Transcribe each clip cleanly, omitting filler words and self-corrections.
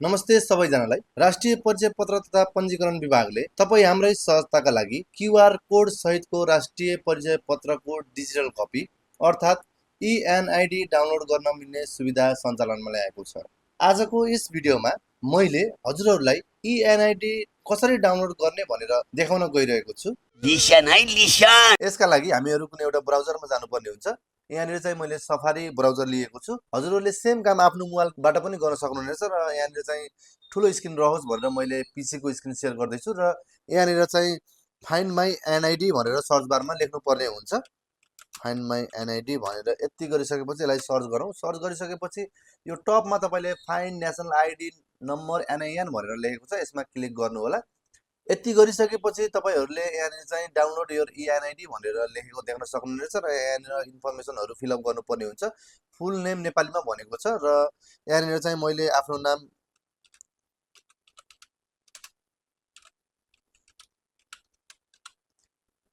नमस्ते सबैजनालाई। राष्ट्रिय परिचय पत्र तथा पञ्जीकरण विभागले तपाईँ हाम्रै सहजताका लागि क्युआर कोड सहितको राष्ट्रिय परिचय पत्रको डिजिटल कपी अर्थात् इएनआइडी डाउनलोड गर्न मिल्ने सुविधा सञ्चालनमा ल्याएको छ। आजको यस भिडियोमा मैले हजुरहरूलाई इएनआइडी कसरी डाउनलोड गर्ने भनेर देखाउन गइरहेको छु। लिसन है लिसन। यसका लागि हामीहरू कुनै एउटा ब्राउजरमा जानुपर्ने हुन्छ। यहाँनिर चाहिँ मैले सफारी ब्राउजर लिएको छु। हजुरहरूले सेम काम आफ्नो मोबाइलबाट पनि गर्न सक्नुहुनेछ र यहाँनिर चाहिँ ठुलो स्क्रिन रहोस् भनेर मैले पीसीको स्क्रिन सेयर गर्दैछु र यहाँनिर चाहिँ फाइन्ड माई एनआइडी भनेर सर्च बारमा लेख्नुपर्ने हुन्छ। फाइन्ड माई एनआइडी भनेर यति गरिसकेपछि यसलाई सर्च गरौँ। सर्च गरिसकेपछि यो टपमा तपाईँले फाइन्ड नेसनल आइडी नम्बर एनआइएन भनेर लेखेको छ, यसमा क्लिक गर्नु होला। यति गरिसकेपछि तपाईँहरूले यहाँनिर चाहिँ डाउनलोड योर इएनआइडी भनेर लेखेको देख्न सक्नुहुनेछ र यहाँनिर इन्फर्मेसनहरू फिलअप गर्नुपर्ने हुन्छ। फुल नेम नेपालीमा भनेको छ र यहाँनिर चाहिँ मैले आफ्नो नाम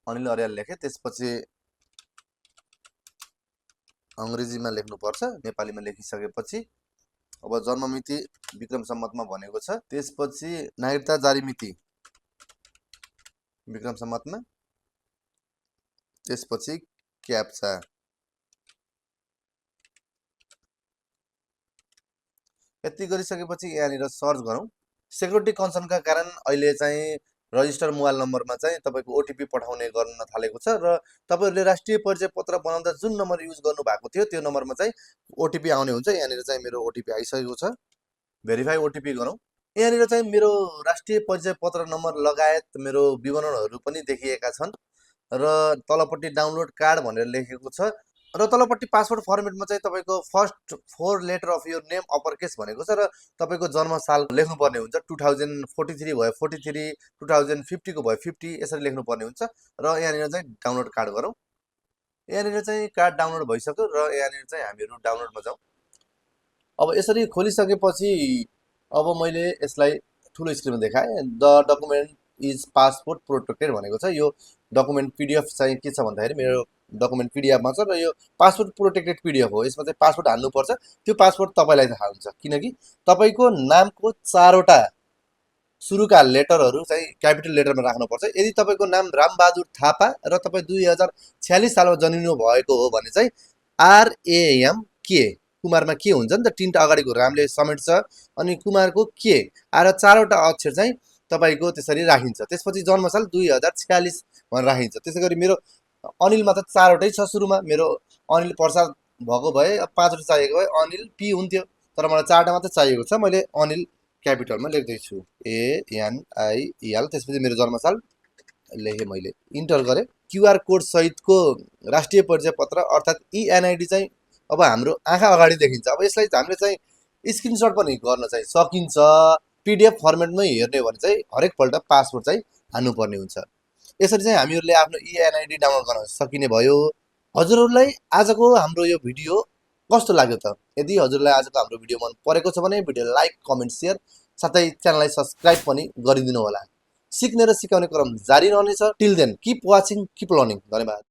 अनिल अर्याल लेखेँ। त्यसपछि अङ्ग्रेजीमा लेख्नुपर्छ, नेपालीमा लेखिसकेपछि अब जन्ममिति विक्रम सम्मतमा भनेको छ। त्यसपछि नागरिकता जारी मिति विक्रम सम्मतमा, त्यसपछि क्याप्चा। यति गरिसकेपछि यहाँनिर सर्च गरौँ। सेक्युरिटी कन्सर्नका कारण अहिले चाहिँ रजिस्टर मोबाइल नम्बरमा चाहिँ तपाईँको ओटिपी पठाउने गर्न थालेको छ र तपाईँहरूले राष्ट्रिय परिचय पत्र बनाउँदा जुन नम्बर युज गर्नु भएको थियो त्यो नम्बरमा चाहिँ ओटिपी आउने हुन्छ। यहाँनिर चाहिँ मेरो ओटिपी आइसकेको छ। भेरिफाई ओटिपी गरौँ। यहाँनिर चाहिँ मेरो राष्ट्रिय परिचय पत्र नम्बर लगायत मेरो विवरणहरू पनि देखिएका छन् र तलपट्टि डाउनलोड कार्ड भनेर लेखेको छ र तलपट्टि पासवर्ड फर्मेटमा चाहिँ तपाईँको first 4 letter of your name upper case भनेको छ र तपाईँको जन्म साल लेख्नुपर्ने हुन्छ। 2043 भयो 43, 2050 को भयो 50, यसरी लेख्नुपर्ने हुन्छ र यहाँनिर चाहिँ डाउनलोड कार्ड गरौँ। यहाँनिर चाहिँ कार्ड डाउनलोड भइसक्यो र यहाँनिर चाहिँ हामीहरू डाउनलोडमा जाउँ। अब यसरी खोलिसकेपछि अब मैले यसलाई ठुलो स्क्रिनमा देखाएँ। The document is passport protected भनेको छ। यो डकुमेन्ट पिडिएफ चाहिँ के छ भन्दाखेरि मेरो डकुमेन्ट पिडिएफमा छ र यो पासपोर्ट प्रोटेक्टेड पिडिएफ हो। यसमा चाहिँ पासपोर्ट हाल्नुपर्छ। त्यो पासपोर्ट तपाईँलाई थाहा हुन्छ किनकि तपाईँको नामको 4वटा सुरुका लेटरहरू चाहिँ क्यापिटल लेटरमा राख्नुपर्छ। यदि तपाईँको नाम रामबहादुर थापा र तपाईँ 2046 सालमा जन्मिनु भएको हो भने चाहिँ RAM के, कुमारमा के हुन्छ नि त, 3टा अगाडिको रामले समेट्छ अनि कुमारको के आएर 4वटा अक्षर चाहिँ तपाईँको त्यसरी राखिन्छ। त्यसपछि जन्मसाल 2046 भनेर राखिन्छ। त्यसै गरी मेरो अनिलमा त 4वटै छ सुरुमा। मेरो अनिल प्रसाद भएको भए 5वटा चाहिएको भए अनिल पी हुन्थ्यो, तर मलाई 4वटा मात्रै चाहिएको छ। मैले अनिल क्यापिटलमा लेख्दैछु, ANIEL। त्यसपछि मेरो जन्मसाल लेखेँ, मैले इन्टर गरेँ। क्युआर कोड सहितको राष्ट्रिय परिचय पत्र अर्थात् इएनआइडी चाहिँ अब हाम्रो आँखा अगाडि देखिन्छ। अब यसलाई हामीले चाहिँ स्क्रिनसट पनि गर्न चाहिँ सकिन्छ। पिडिएफ फर्मेटमै हेर्ने हो भने चाहिँ हरेकपल्ट पासवर्ड चाहिँ हान्नुपर्ने हुन्छ। यसरी चाहिँ हामीहरूले आफ्नो इएनआइडी डाउनलोड गर्न सकिने भयो। हजुरहरूलाई आजको हाम्रो यो भिडियो कस्तो लाग्यो त? यदि हजुरलाई आजको हाम्रो भिडियो मन परेको छ भने भिडियो लाइक, कमेन्ट, सेयर साथै च्यानललाई सब्सक्राइब पनि गरिदिनु होला। सिक्ने र सिकाउने क्रम जारी रहनेछ। Till then keep watching, keep learning. धन्यवाद।